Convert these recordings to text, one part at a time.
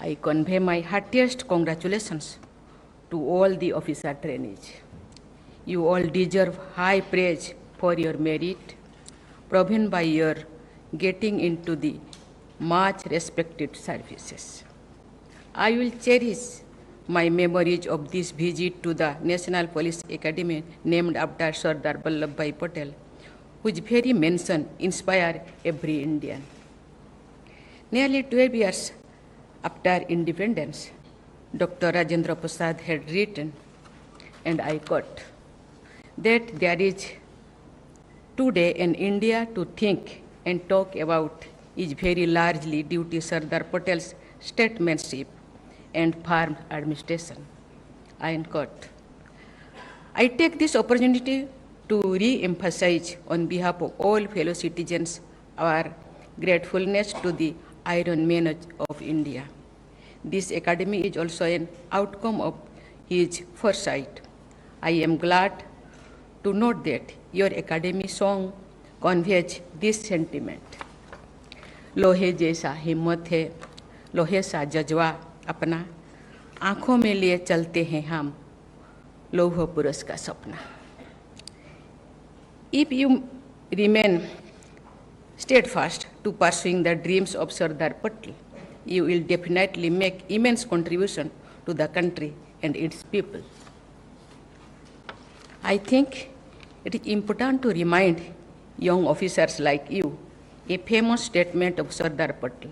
I convey my heartiest congratulations to all the officer trainees. You all deserve high praise for your merit, proven by your getting into the much respected services. I will cherish my memories of this visit to the National Police Academy named after Sardar Vallabhbhai Patel, whose very mention inspires every Indian. Nearly 12 years after independence, Dr. Rajendra Prasad had written, and I quote, that there is today in India to think and talk about is very largely due to Sardar Patel's statesmanship and firm administration. I end quote. I take this opportunity to re-emphasize on behalf of all fellow citizens our gratefulness to the Iron Man of India. This academy is also an outcome of his foresight. I am glad to note that your academy song conveys this sentiment. लोहे जैसा हिम्मत है, लोहे सा जज्बा अपना, आंखों में लिए चलते हैं हम, लौह पुरुष का सपना. If you remain steadfast to pursuing the dreams of Sardar Patel, you will definitely make immense contribution to the country and its people. I think it is important to remind young officers like you a famous statement of Sardar Patel.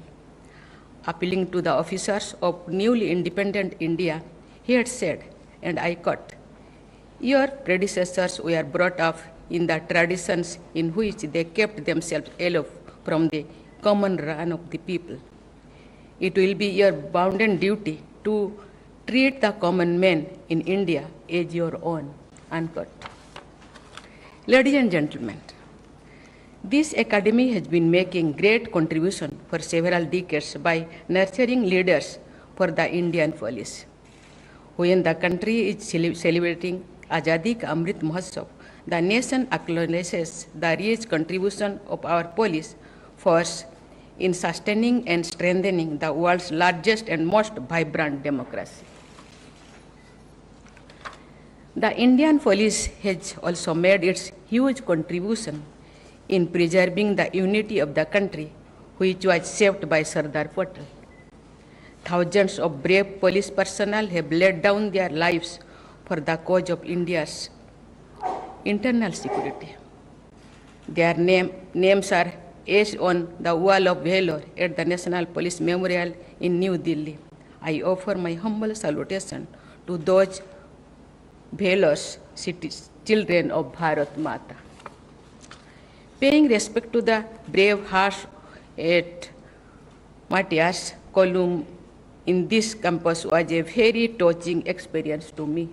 Appealing to the officers of newly independent India, he had said, and I quote, "Your predecessors were brought up in the traditions in which they kept themselves aloof from the common run of the people. It will be your bounden duty to treat the common man in India as your own," unquote. Ladies and gentlemen, this academy has been making great contribution for several decades by nurturing leaders for the Indian police. When the country is celebrating Azadi Ka Amrit Mahotsav, the nation acknowledges the rich contribution of our police force in sustaining and strengthening the world's largest and most vibrant democracy. The Indian police has also made its huge contribution in preserving the unity of the country, which was shaped by Sardar Patel. Thousands of brave police personnel have laid down their lives for the cause of India's internal security. Their names are etched on the wall of Vellore at the National Police Memorial in New Delhi. I offer my humble salutation to those Vellore's children of Bharat Mata. Paying respect to the brave hearts at Matthias column in this campus was a very touching experience to me.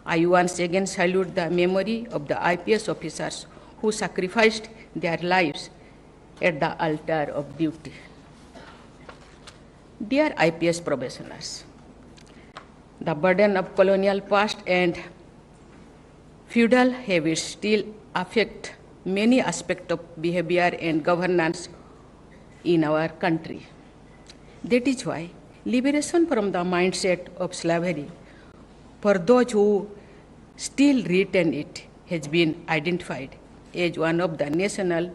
I once again salute the memory of the IPS officers who sacrificed their lives at the altar of duty. Dear IPS probationers, the burden of colonial past and feudal habits still affect many aspects of behavior and governance in our country. That is why liberation from the mindset of slavery for those who still retain it has been identified as one of the national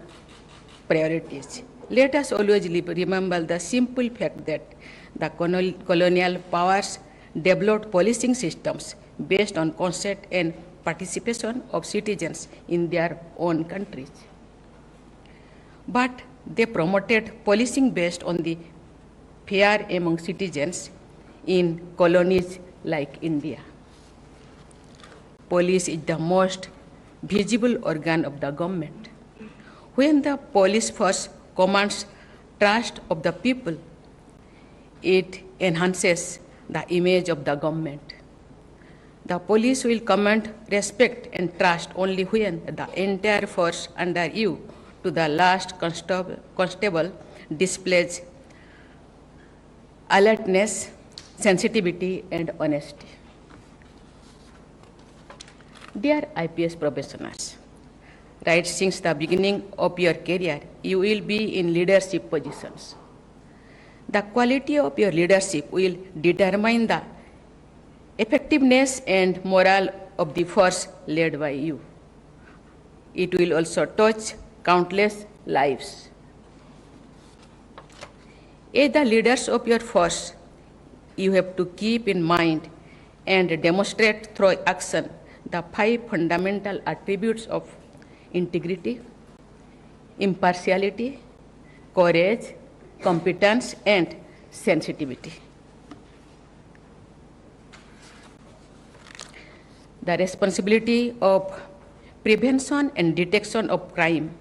priorities. Let us always remember the simple fact that the colonial powers developed policing systems based on consent and participation of citizens in their own countries. But they promoted policing based on the fear among citizens in colonies like India. Police is the most visible organ of the government. When the police force commands trust of the people, it enhances the image of the government. The police will command respect and trust only when the entire force under you to the last constable displays alertness, sensitivity, and honesty. Dear IPS probationers, right since the beginning of your career, you will be in leadership positions. The quality of your leadership will determine the effectiveness and morale of the force led by you. It will also touch countless lives. As the leaders of your force, you have to keep in mind and demonstrate through action the 5 fundamental attributes of integrity, impartiality, courage, competence, and sensitivity. The responsibility of prevention and detection of crime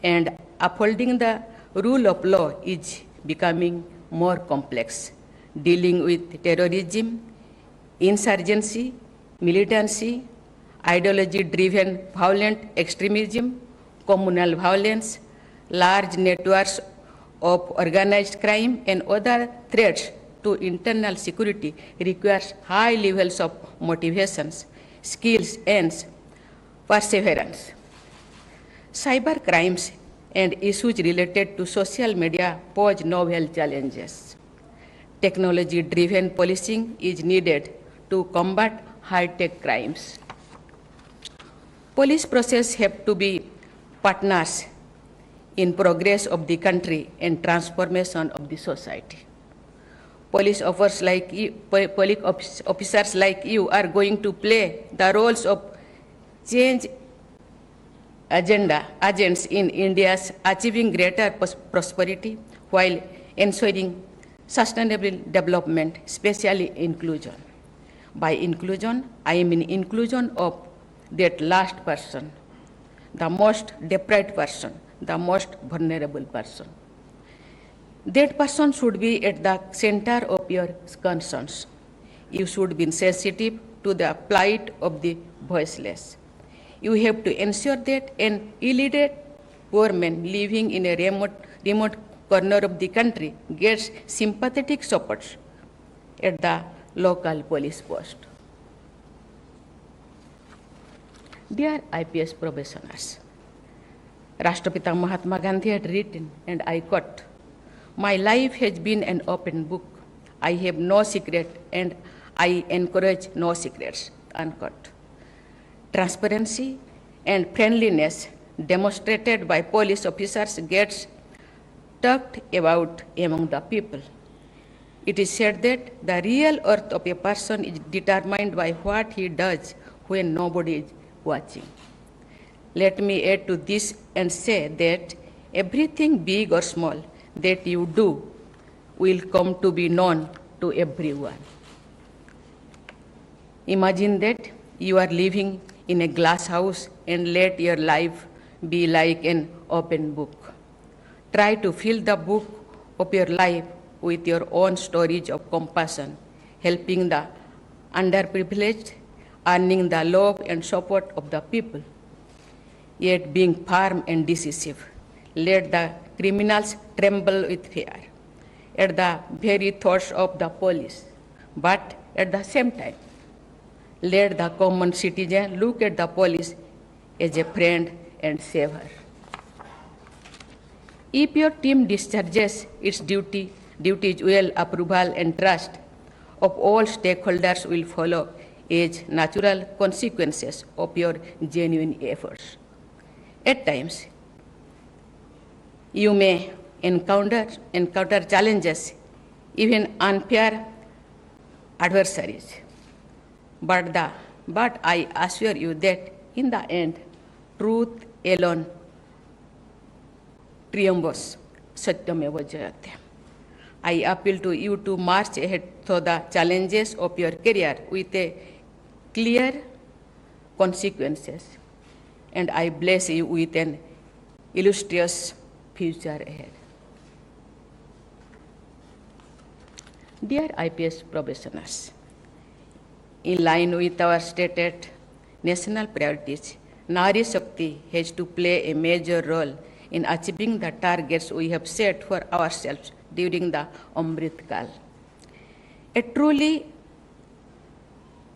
and upholding the rule of law is becoming more complex, dealing with terrorism, insurgency, militancy, ideology-driven violent extremism, communal violence, large networks of organized crime, and other threats to internal security requires high levels of motivations, skills, and perseverance. Cyber crimes and issues related to social media pose novel challenges. Technology-driven policing is needed to combat high-tech crimes. Police processes have to be partners in progress of the country and transformation of the society. Police officers like you are going to play the roles of change agents in India's achieving greater prosperity while ensuring sustainable development, especially inclusion. By inclusion, I mean inclusion of that last person, the most deprived person, the most vulnerable person. That person should be at the center of your concerns. You should be sensitive to the plight of the voiceless. You have to ensure that an illiterate poor man living in a remote corner of the country gets sympathetic support at the local police post. Dear IPS probationers, Rashtrapita Mahatma Gandhi had written, and I quote, "My life has been an open book. I have no secret and I encourage no secrets," unquote. Transparency and friendliness demonstrated by police officers gets talked about among the people. It is said that the real worth of a person is determined by what he does when nobody is watching. Let me add to this and say that everything big or small that you do will come to be known to everyone. Imagine that you are living in a glass house and let your life be like an open book. Try to fill the book of your life with your own stories of compassion, helping the underprivileged, earning the love and support of the people, yet being firm and decisive. Let the criminals tremble with fear at the very thoughts of the police, but at the same time, let the common citizen look at the police as a friend and savior. If your team discharges its duties well, approval and trust of all stakeholders will follow as natural consequences of your genuine efforts. At times, you may encounter challenges, even unfair adversaries. But I assure you that in the end, truth alone triumphs. Satyameva Jayate. I appeal to you to march ahead through the challenges of your career with a clear consequences, and I bless you with an illustrious future ahead. Dear IPS probationers, in line with our stated national priorities, Nari Shakti has to play a major role in achieving the targets we have set for ourselves during the Amrit Kal. A truly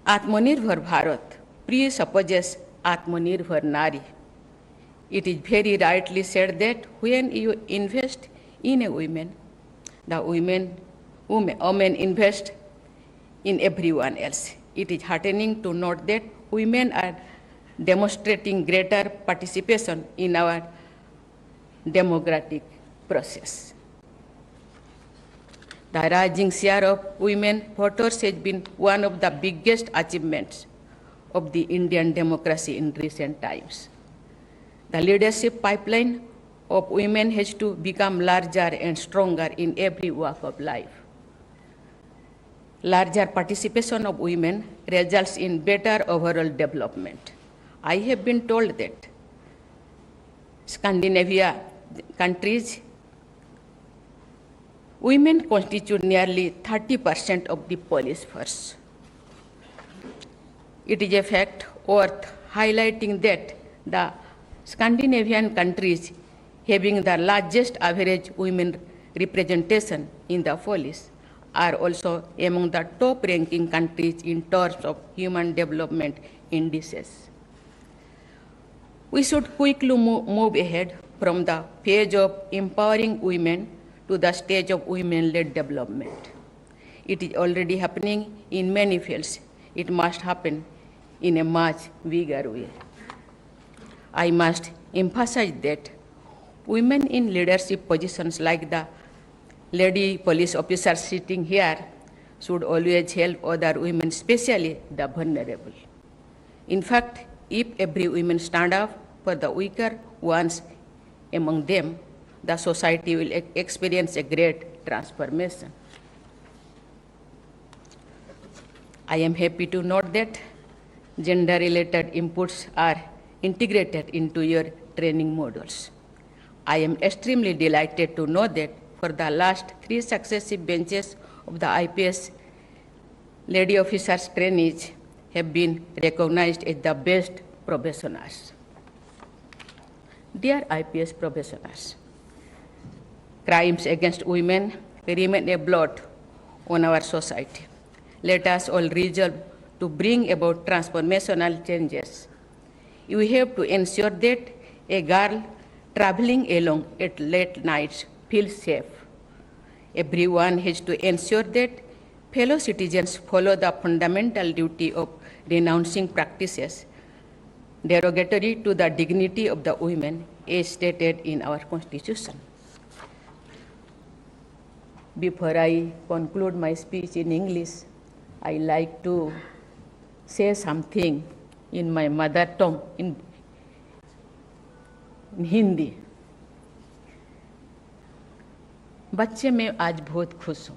Atmanirbhar Bharat presupposes Atmanirbhar Nari. It is very rightly said that when you invest in a woman, the women invest in everyone else. It is heartening to note that women are demonstrating greater participation in our democratic process. The rising share of women voters has been one of the biggest achievements of the Indian democracy in recent times. The leadership pipeline of women has to become larger and stronger in every walk of life. Larger participation of women results in better overall development. I have been told that Scandinavia countries, women constitute nearly 30% of the police force. It is a fact worth highlighting that the Scandinavian countries having the largest average women representation in the police are also among the top-ranking countries in terms of human development indices. We should quickly move ahead from the phase of empowering women to the stage of women-led development. It is already happening in many fields. It must happen in a much bigger way. I must emphasize that women in leadership positions like the lady police officer sitting here should always help other women, especially the vulnerable. In fact, if every woman stand up for the weaker ones among them, the society will experience a great transformation. I am happy to note that gender-related inputs are integrated into your training modules. I am extremely delighted to know that for the last 3 successive benches of the IPS lady officers trainees have been recognized as the best professionals. Dear IPS professionals, crimes against women remain a blot on our society. Let us all resolve to bring about transformational changes. You have to ensure that a girl traveling alone at late nights feels safe. Everyone has to ensure that fellow citizens follow the fundamental duty of renouncing practices derogatory to the dignity of the women as stated in our Constitution. Before I conclude my speech in English, I like to say something in my mother tongue, in Hindi. बच्चे मैं आज बहुत खुश हूँ।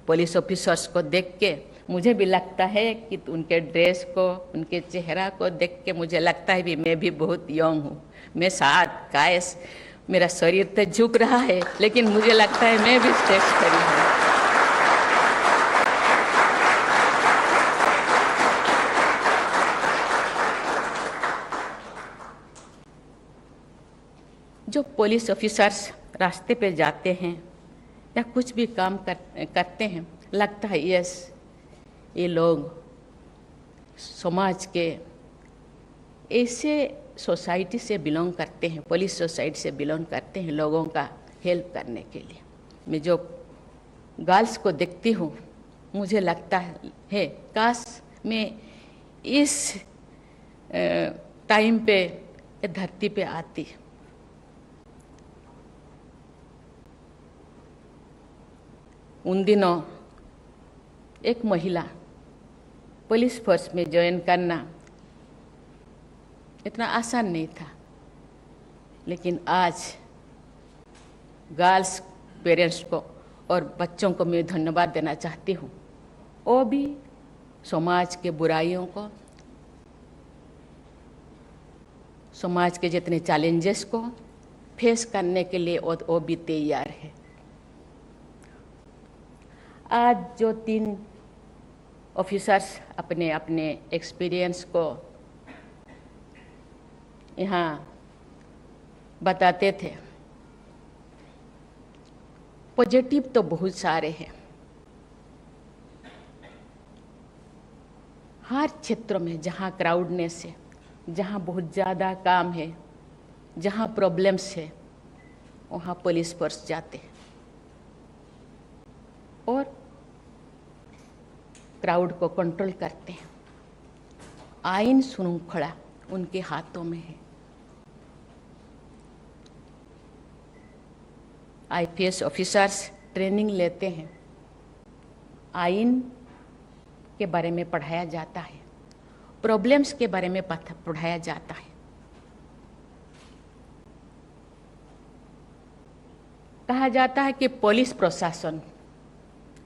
Police officers को देख के मुझे भी लगता है कि उनके ड्रेस को, उनके चेहरा को देख के मुझे लगता है भी मैं भी बहुत यंग हूँ। मैं साथ कायस मेरा शरीर तो झुक रहा है, लेकिन मुझे लगता है मैं भी स्टेज खड़ी हूँ। जो पुलिस ऑफिसर्स रास्ते पे जाते हैं या कुछ भी काम करते हैं, लगता है यस ये लोग समाज के ऐसे सोसाइटी से बिलोंग करते हैं, पुलिस सोसाइटी से बिलोंग करते हैं लोगों का हेल्प करने के लिए। मैं जो गर्ल्स को देखती हूँ मुझे लगता है काश मैं इस टाइम पे धरती पे आती। उन दिनों एक महिला पुलिस फोर्स में ज्वाइन करना इतना आसान नहीं था, लेकिन आज गर्ल्स पेरेंट्स को और बच्चों को मैं धन्यवाद देना चाहती हूँ। वो भी समाज के बुराइयों को, समाज के जितने चैलेंजेस को फेस करने के लिए वो भी तैयार है। आज जो 3 ऑफिसर्स अपने अपने एक्सपीरियंस को यहाँ बताते थे, पॉजिटिव तो बहुत सारे हैं। हर क्षेत्र में जहाँ क्राउडनेस है, जहाँ बहुत ज़्यादा काम है, जहाँ प्रॉब्लम्स है, वहाँ पुलिस फोर्स जाते हैं और क्राउड को कंट्रोल करते हैं। आईन श्रृंखला उनके हाथों में है। आईपीएस ऑफिसर्स ट्रेनिंग लेते हैं, आईन के बारे में पढ़ाया जाता है, प्रॉब्लम्स के बारे में पढ़ाया जाता है। कहा जाता है कि पुलिस प्रशासन,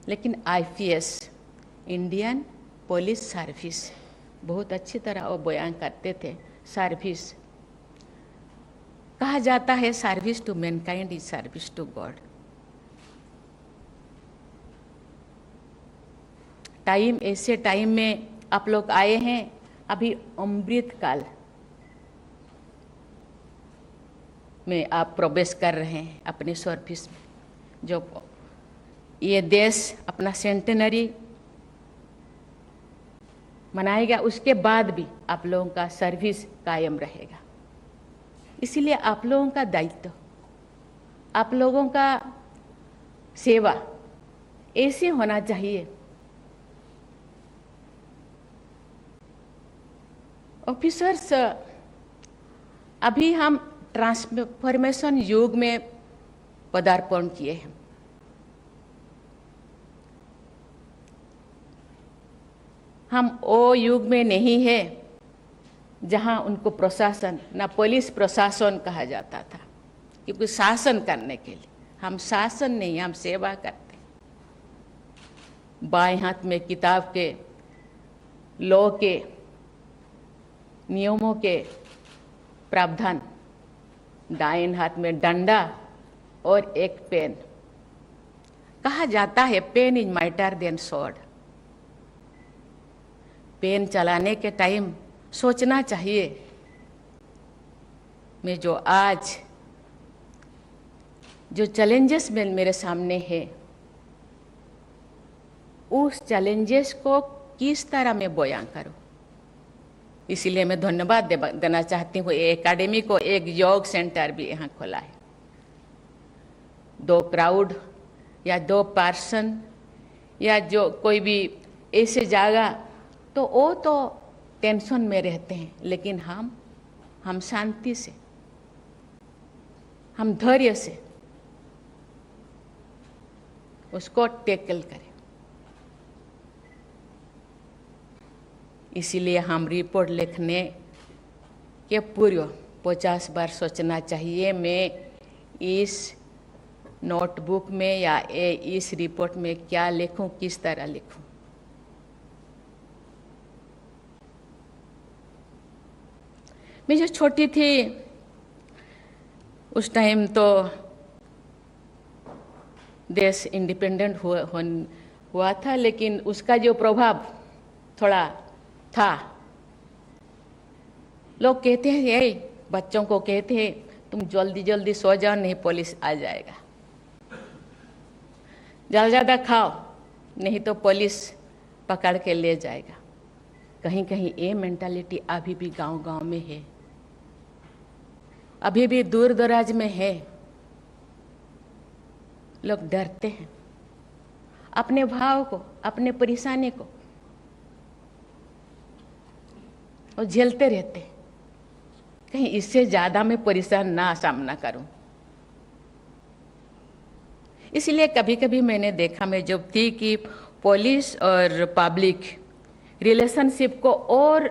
लेकिन आईपीएस इंडियन पुलिस सर्विस बहुत अच्छी तरह वो बयान करते थे। सर्विस कहा जाता है, service to mankind is service to God. Time, ऐसे टाइम में आप लोग आए हैं, अभी अमृत काल में आप प्रवेश कर रहे हैं अपने सर्विस में। जो ये देश अपना सेंटेनरी मनाएगा, उसके बाद भी आप लोगों का सर्विस कायम रहेगा। इसीलिए आप लोगों का दायित्व, आप लोगों का सेवा ऐसे होना चाहिए। ऑफिसर्स, अभी हम ट्रांसफॉर्मेशन युग में पदार्पण किए हैं। हम वो युग में नहीं है जहां उनको प्रशासन, ना पुलिस प्रशासन कहा जाता था, क्योंकि शासन करने के लिए, हम शासन नहीं, हम सेवा करते। बाएं हाथ में किताब के, लॉ के नियमों के प्रावधान, दाएं हाथ में डंडा और एक पेन। कहा जाता है pen is mightier than sword. Pen चलाने के टाइम सोचना चाहिए, मैं जो आज जो चैलेंजेस में मेरे सामने है, उस चैलेंजेस को किस तरह मैं बयां करूं। इसीलिए मैं धन्यवाद देना चाहती हूँ एकेडमी को। एक योग सेंटर भी यहाँ खोला है। 2 क्राउड या 2 पर्सन या जो कोई भी ऐसे जगह, तो वो तो टेंशन में रहते हैं, लेकिन हम शांति से, हम धैर्य से उसको टैकल करें। इसीलिए हम रिपोर्ट लिखने के पूर्व 50 बार सोचना चाहिए, मैं इस नोटबुक में या इस रिपोर्ट में क्या लिखूं, किस तरह लिखूं। मैं जो छोटी थी उस टाइम तो देश इंडिपेंडेंट हुआ था, लेकिन उसका जो प्रभाव थोड़ा था। लोग कहते हैं, ये बच्चों को कहते हैं तुम जल्दी जल्दी सो जाओ, नहीं पुलिस आ जाएगा। ज़्यादा खाओ, नहीं तो पुलिस पकड़ के ले जाएगा। कहीं कहीं ये मेंटालिटी अभी भी गांव-गांव में है, अभी भी दूर दराज में है। लोग डरते हैं अपने भाव को, अपने परेशानी को, और झेलते रहते हैं। कहीं इससे ज्यादा मैं परेशान ना सामना करूं। इसलिए कभी कभी मैंने देखा, मैं जब थी, कि पुलिस और पब्लिक रिलेशनशिप को और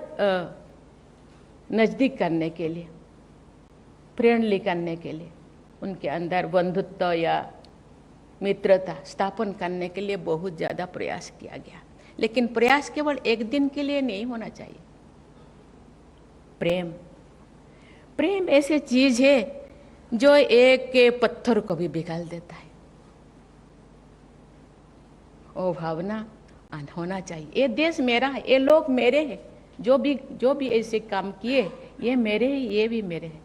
नज़दीक करने के लिए, फ्रेंडली करने के लिए, उनके अंदर बंधुत्व या मित्रता स्थापन करने के लिए बहुत ज़्यादा प्रयास किया गया। लेकिन प्रयास केवल एक दिन के लिए नहीं होना चाहिए। प्रेम ऐसी चीज है जो एक के पत्थर को भी पिघल देता है। वो भावना होना चाहिए। ये देश मेरा है, ये लोग मेरे हैं, जो भी ऐसे काम किए ये मेरे हैं, ये भी मेरे हैं।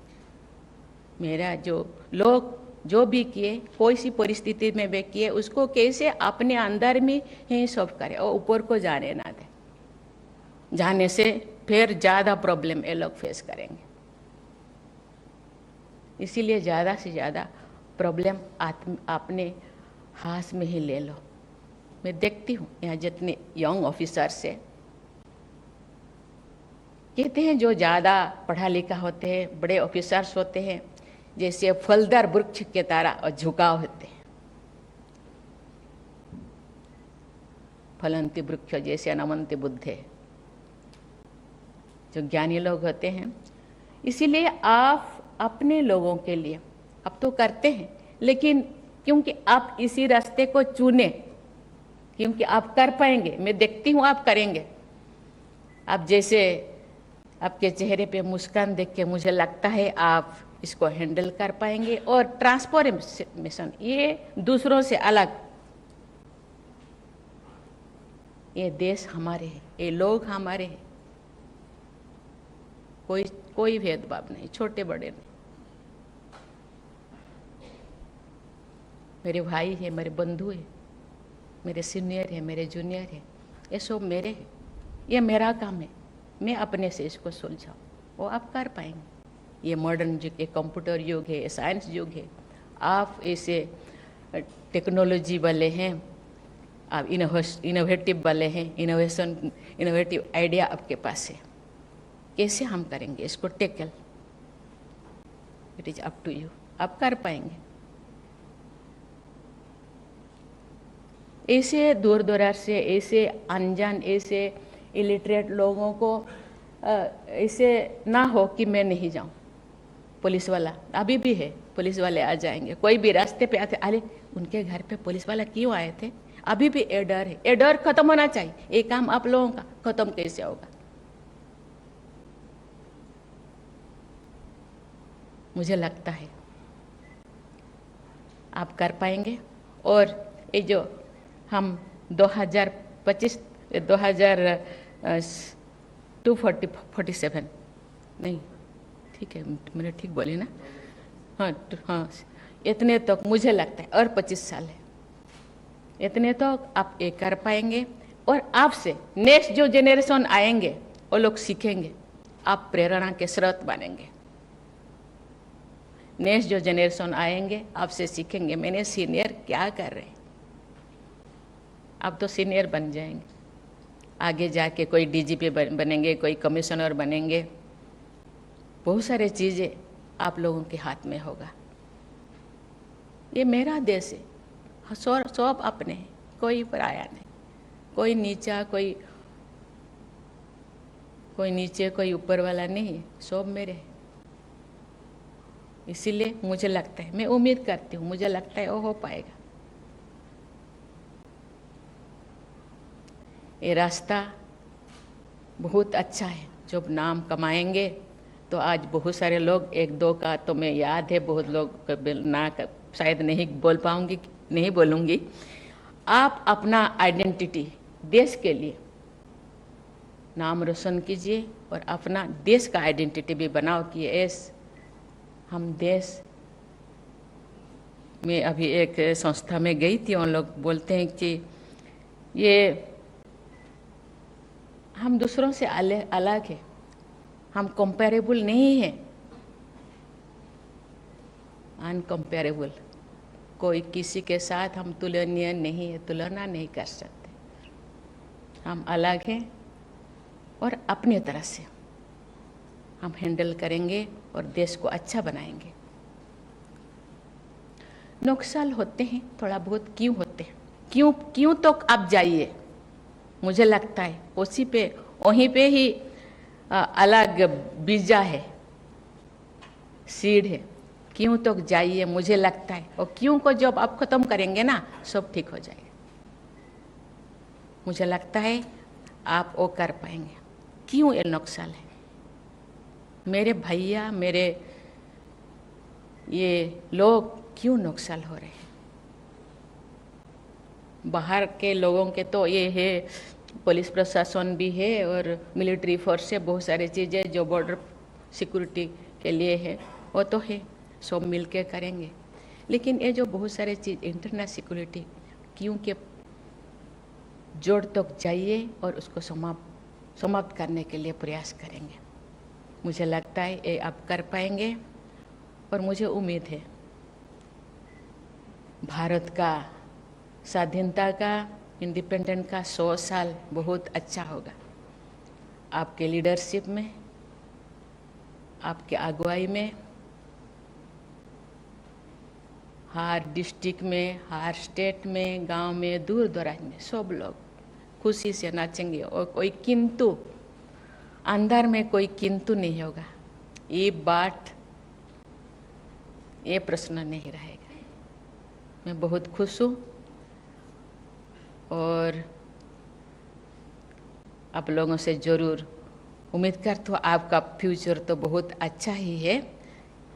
मेरा जो लोग जो भी किए, कोई सी परिस्थिति में वे किए, उसको कैसे अपने अंदर में ही सॉल्व करे और ऊपर को जाने ना दे। जाने से फिर ज़्यादा प्रॉब्लम ये लोग फेस करेंगे। इसीलिए ज़्यादा से ज़्यादा प्रॉब्लम अपने हाथ में ही ले लो। मैं देखती हूँ यहाँ जितने यंग ऑफिसर्स है, कहते हैं जो ज़्यादा पढ़ा लिखा होते हैं, बड़े ऑफिसर्स होते हैं, जैसे फलदार वृक्ष के तरह और झुकाव होते हैं, फलंती वृक्ष जैसे नमन्ति बुद्धे, जो ज्ञानी लोग होते हैं। इसीलिए आप अपने लोगों के लिए अब तो करते हैं, लेकिन क्योंकि आप इसी रास्ते को चुने, क्योंकि आप कर पाएंगे, मैं देखती हूँ आप करेंगे। आप जैसे आपके चेहरे पे मुस्कान देख के मुझे लगता है आप इसको हैंडल कर पाएंगे। और ट्रांसफॉर्मेशन, ये दूसरों से अलग, ये देश हमारे हैं, ये लोग हमारे हैं, कोई भेदभाव नहीं, छोटे बड़े नहीं। मेरे भाई है, मेरे बंधु है, मेरे सीनियर है, मेरे जूनियर है, ये सब मेरे हैं। ये मेरा काम है, मैं अपने से इसको सुलझाऊँ, वो आप कर पाएंगे। ये मॉडर्न युग, ये कंप्यूटर युग है, साइंस युग है, आप ऐसे टेक्नोलॉजी वाले हैं, आप इनोवेटिव वाले हैं, इनोवेटिव आइडिया आपके पास है। कैसे हम करेंगे इसको tackle, it is up to you, आप कर पाएंगे। ऐसे दूर दराज से, ऐसे अनजान, ऐसे इलिटरेट लोगों को ऐसे ना हो कि मैं नहीं जाऊं। पुलिस वाला अभी भी है, पुलिस वाले आ जाएंगे, कोई भी रास्ते पे आते, अरे उनके घर पे पुलिस वाला क्यों आए थे, अभी भी ये डर है। ये डर खत्म होना चाहिए। ये काम आप लोगों का खत्म कैसे होगा? मुझे लगता है आप कर पाएंगे। और ये जो हम 247 नहीं, ठीक है, मैंने ठीक बोली ना? हाँ हाँ, इतने तक तो मुझे लगता है, और 25 साल है, इतने तो आप ये कर पाएंगे। और आपसे नेक्स्ट जो जेनरेशन आएंगे वो लोग सीखेंगे, आप प्रेरणा के स्रोत बनेंगे। नेक्स्ट जो जनरेशन आएंगे आपसे सीखेंगे, मैंने सीनियर क्या कर रहे हैं, आप तो सीनियर बन जाएंगे। आगे जाके कोई डीजीपी बनेंगे, कोई कमिश्नर बनेंगे, बहुत सारे चीज़ें आप लोगों के हाथ में होगा। ये मेरा देश है, सब अपने हैं, कोई पराया नहीं, कोई नीचा, कोई नीचे, कोई ऊपर वाला नहीं है, सब मेरे हैं। इसीलिए मुझे लगता है, मैं उम्मीद करती हूँ, मुझे लगता है वो हो पाएगा। ये रास्ता बहुत अच्छा है, जब नाम कमाएंगे तो आज बहुत सारे लोग, एक दो का तो मैं याद है, बहुत लोग ना शायद नहीं बोल पाऊंगी, नहीं बोलूँगी। आप अपना आइडेंटिटी देश के लिए नाम रोशन कीजिए और अपना देश का आइडेंटिटी भी बनाओ कि ऐस हम देश में। अभी एक संस्था में गई थी, उन लोग बोलते हैं कि ये हम दूसरों से अलग है, हम कंपेरेबल नहीं है, अनकंपेरेबल, कोई किसी के साथ हम तुलनीय नहीं है, तुलना नहीं कर सकते। हम अलग हैं और अपनी तरह से हम हैंडल करेंगे और देश को अच्छा बनाएंगे। नुकसान होते हैं थोड़ा बहुत, क्यों होते हैं, क्यों तो आप जाइए, मुझे लगता है उसी पे, वहीं पे ही अलग बीजा है, सीड है। क्यों तो जाइए, मुझे लगता है, और क्यों को जब आप खत्म करेंगे ना, सब ठीक हो जाएगा। मुझे लगता है आप वो कर पाएंगे। क्यों ये नुकसान है? मेरे भैया, मेरे ये लोग क्यों नुकसान हो रहे हैं? बाहर के लोगों के तो ये है, पुलिस प्रशासन भी है और मिलिट्री फोर्स है, बहुत सारी चीज़ें जो बॉर्डर सिक्योरिटी के लिए है, वो तो है, सब मिल के करेंगे। लेकिन ये जो बहुत सारे चीज़ इंटरनल सिक्योरिटी, क्यों के जोड़ तक जाइए और उसको समाप्त करने के लिए प्रयास करेंगे। मुझे लगता है ये आप कर पाएंगे और मुझे उम्मीद है भारत का स्वाधीनता का, इंडिपेंडेंट का 100 साल बहुत अच्छा होगा। आपके लीडरशिप में, आपके अगुवाई में, हर डिस्ट्रिक्ट में, हर स्टेट में, गांव में, दूर दराज में सब लोग खुशी से नाचेंगे और कोई किंतु, अंदर में कोई किंतु नहीं होगा। ये प्रश्न नहीं रहेगा। मैं बहुत खुश हूँ और आप लोगों से ज़रूर उम्मीद करता हूँ आपका फ्यूचर तो बहुत अच्छा ही है,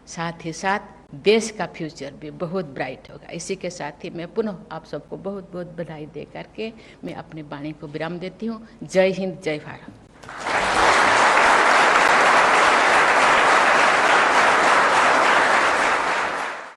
साथ ही साथ देश का फ्यूचर भी बहुत ब्राइट होगा। इसी के साथ ही मैं पुनः आप सबको बहुत बहुत बधाई दे करके मैं अपनी वाणी को विराम देती हूँ। जय हिंद, जय भारत।